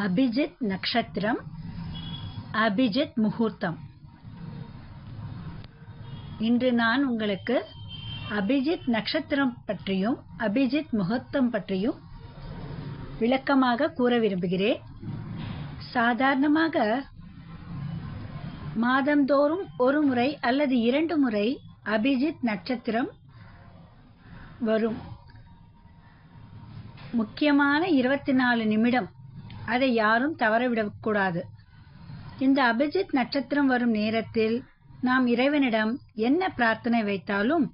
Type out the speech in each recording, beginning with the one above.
அபிஜித் நக்ஷத்திரம், அபிஜித் முகூர்த்தம். இன்று நான் உங்களுக்கு அபிஜித் நக்ஷத்திரம் பற்றியும் அபிஜித் முகூர்த்தம் பற்றியும் விளக்கமாக கூற விரும்புகிறேன். சாதாரணமாக மாதந்தோறும் ஒரு முறை அல்லது 2 முறை அபிஜித் நட்சத்திரம் வரும். முக்கியமான 24 நிமிடம், அதை யாரும் தவறவிடக்கூடாது. இந்த அபிஜித் நட்சத்திரம் வரும் நேரத்தில் நாம் இறைவனிடம் என்ன பிரார்த்தனை வைத்தாலும்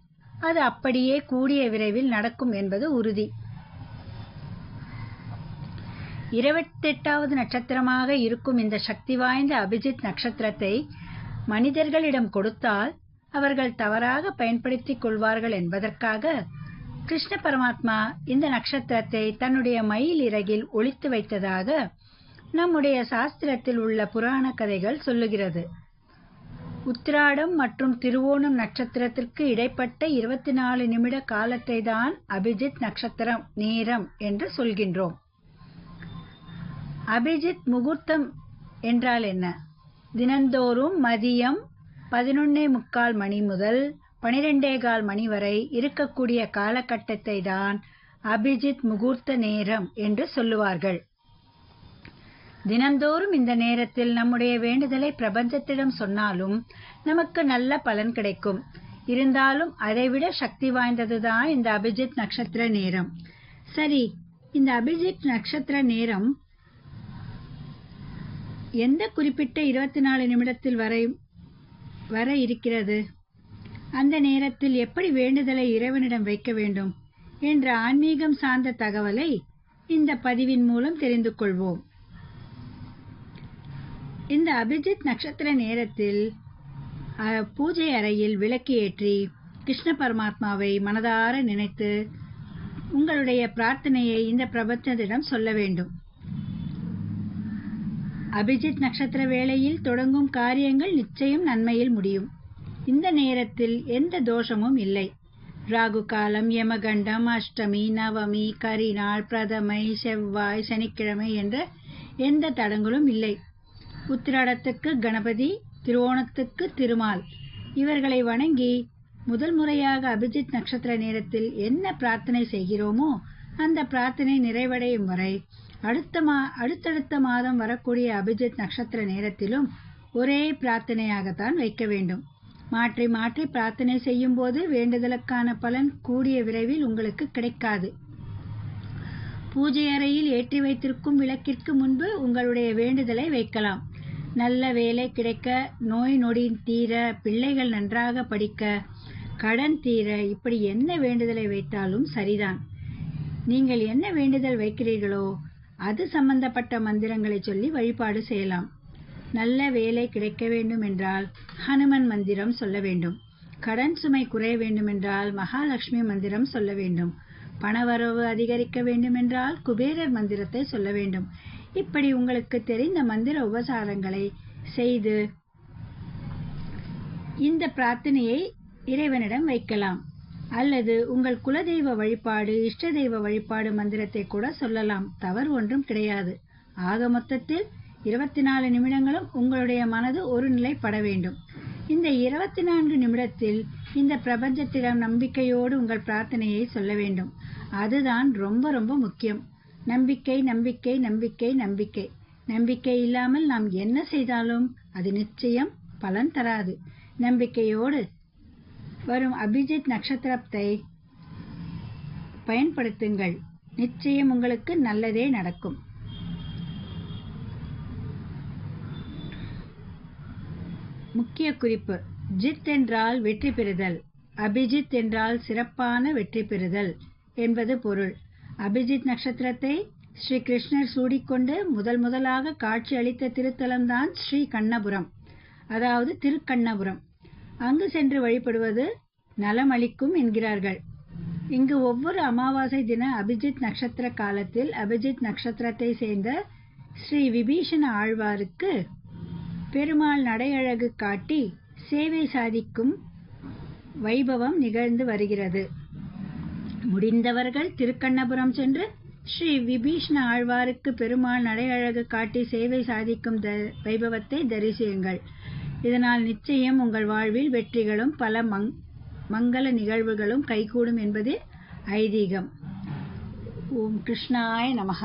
அது அப்படியே கூடிய விரைவில் நடக்கும் என்பது உறுதி. 28வது நட்சத்திரமாக இருக்கும் இந்த சக்தி வாய்ந்த அபிஜித் நட்சத்திரத்தை மனிதர்களிடம் கொடுத்தால் அவர்கள் தவறாக பயன்படுத்திக் கொள்வார்கள் என்பதற்காக கிருஷ்ண பரமாத்மா இந்த நட்சத்திரத்தை தன்னுடைய மயில் இறகில் ஒளித்து வைத்ததாக நம்முடைய சாஸ்திரத்தில் உள்ள புராண கதைகள் சொல்லுகிறது. உத்திராடம் மற்றும் திருவோணம் நட்சத்திரத்திற்கு இடைப்பட்ட 24 நிமிட காலத்தை தான் அபிஜித் நட்சத்திரம் நேரம் என்று சொல்கின்றோம். அபிஜித் முகூர்த்தம் என்றால் என்ன? தினந்தோறும் மதியம் 11:45 மணி முதல் 12:15 மணி வரை இருக்கக்கூடிய காலகட்டத்தை தான் அபிஜித் முகூர்த்த நேரம் என்று சொல்லுவார்கள். தினந்தோறும் இந்த நேரத்தில் நம்முடைய வேண்டுதலை பிரபஞ்சத்திடம் சொன்னாலும் நமக்கு நல்ல பலன் கிடைக்கும். இருந்தாலும் அதைவிட சக்தி வாய்ந்ததுதான் இந்த அபிஜித் நட்சத்திர நேரம். சரி, இந்த அபிஜித் நட்சத்திர நேரம் எந்த குறிப்பிட்ட 24 நிமிடத்தில் வர இருக்கிறது? அந்த நேரத்தில் எப்படி வேண்டுதலை இறைவனிடம் வைக்க வேண்டும் என்ற ஆன்மீகம் சார்ந்த தகவலை இந்த பதிவின் மூலம் தெரிந்து கொள்வோம். இந்த அபிஜித் நட்சத்திர நேரத்தில் பூஜை அறையில் விளக்கு ஏற்றி கிருஷ்ண பரமாத்மாவை மனதார நினைத்து உங்களுடைய பிரார்த்தனையை இந்த பிரபஞ்சத்திடம் சொல்ல வேண்டும். அபிஜித் நட்சத்திர வேளையில் தொடங்கும் காரியங்கள் நிச்சயம் நன்மையில் முடியும். இந்த நேரத்தில் எந்த தோஷமும் இல்லை. ராகு காலம், யமகண்டம், அஷ்டமி, நவமி, கரிநாள், பிரதமை, செவ்வாய், சனிக்கிழமை என்ற எந்த தடங்களும் இல்லை. உத்திராடத்துக்கு கணபதி, திருவோணத்துக்கு திருமால், இவர்களை வணங்கி முதல் முறையாக அபிஜித் நட்சத்திர நேரத்தில் என்ன பிரார்த்தனை செய்கிறோமோ அந்த பிரார்த்தனை நிறைவடையும் வரை அடுத்தடுத்த மாதம் வரக்கூடிய அபிஜித் நட்சத்திர நேரத்திலும் ஒரே பிரார்த்தனையாகத்தான் வைக்க வேண்டும். மாற்றி மாற்றி பிரார்த்தனை செய்யும் போது வேண்டுதலுக்கான பலன் கூடிய விரைவில் உங்களுக்கு கிடைக்காது. பூஜை அறையில் ஏற்றி வைத்திருக்கும் விளக்கிற்கு முன்பு உங்களுடைய வேண்டுதலை வைக்கலாம். நல்ல வேலை கிடைக்க, நோய் நொடி தீர, பிள்ளைகள் நன்றாக படிக்க, கடன் தீர, இப்படி என்ன வேண்டுதலை வைத்தாலும் சரிதான். நீங்கள் என்ன வேண்டுதல் வைக்கிறீர்களோ அது சம்பந்தப்பட்ட மந்திரங்களை சொல்லி வழிபாடு செய்யலாம். நல்ல வேலை கிடைக்க வேண்டும் என்றால் ஹனுமன் மந்திரம் சொல்ல வேண்டும். கடன் சுமை குறைய வேண்டுமென்றால் மகாலட்சுமி மந்திரம் சொல்ல வேண்டும். பணவரவு அதிகரிக்க வேண்டுமென்றால் குபேரர் மந்திரத்தை சொல்ல வேண்டும். இப்படி உங்களுக்கு தெரிந்த மந்திர உபசாரங்களை செய்து இந்த பிரார்த்தனையை இறைவனிடம் வைக்கலாம். அல்லது உங்கள் குலதெய்வ வழிபாடு, இஷ்ட தெய்வ வழிபாடு மந்திரத்தை கூட சொல்லலாம். தவறு ஒன்றும் கிடையாது. ஆக மொத்தத்தில் 24 நிமிடங்களும் உங்களுடைய மனது ஒரு நிலைப்பட வேண்டும். இந்த 24 நிமிடத்தில் இந்த பிரபஞ்சத்திடம் நம்பிக்கையோடு உங்கள் பிரார்த்தனையை சொல்ல வேண்டும். அதுதான் ரொம்ப ரொம்ப முக்கியம். நம்பிக்கை, நம்பிக்கை, நம்பிக்கை, நம்பிக்கை. நம்பிக்கை இல்லாமல் நாம் என்ன செய்தாலும் அது நிச்சயம் பலன் தராது. நம்பிக்கையோடு வரும் அபிஜித் நட்சத்திரத்தை பயன்படுத்துங்கள். நிச்சயம் உங்களுக்கு நல்லதே நடக்கும். முக்கிய குறிப்பு: ஜித் என்றால் வெற்றி பெறுதல், அபிஜித் என்றால் சிறப்பான வெற்றி பெறுதல் என்பது பொருள். அபிஜித் நட்சத்திரத்தை ஸ்ரீ கிருஷ்ணர் சூடிக்கொண்டு முதலாக காட்சி அளித்த திருத்தலம்தான் ஸ்ரீ கண்ணபுரம், அதாவது திருக்கண்ணபுரம். அங்கு சென்று வழிபடுவது நலம் அளிக்கும் என்கிறார்கள். இங்கு ஒவ்வொரு அமாவாசை தின அபிஜித் நட்சத்திர காலத்தில் அபிஜித் நட்சத்திரத்தை சேர்ந்த ஸ்ரீ விபீஷண ஆழ்வாருக்கு பெருமாள் நடையழகு காட்டி சேவை சாதிக்கும் வைபவம் நிகழ்ந்து வருகிறது. முடிந்தவர்கள் திருக்கண்ணபுரம் சென்று ஸ்ரீ விபீஷ்ண ஆழ்வாருக்கு பெருமாள் நடையழகு காட்டி சேவை சாதிக்கும் வைபவத்தை தரிசியுங்கள். இதனால் நிச்சயம் உங்கள் வாழ்வில் வெற்றிகளும் பல மங்கள நிகழ்வுகளும் கைகூடும் என்பது ஐதீகம். ஓம் கிருஷ்ணாய நமஹ.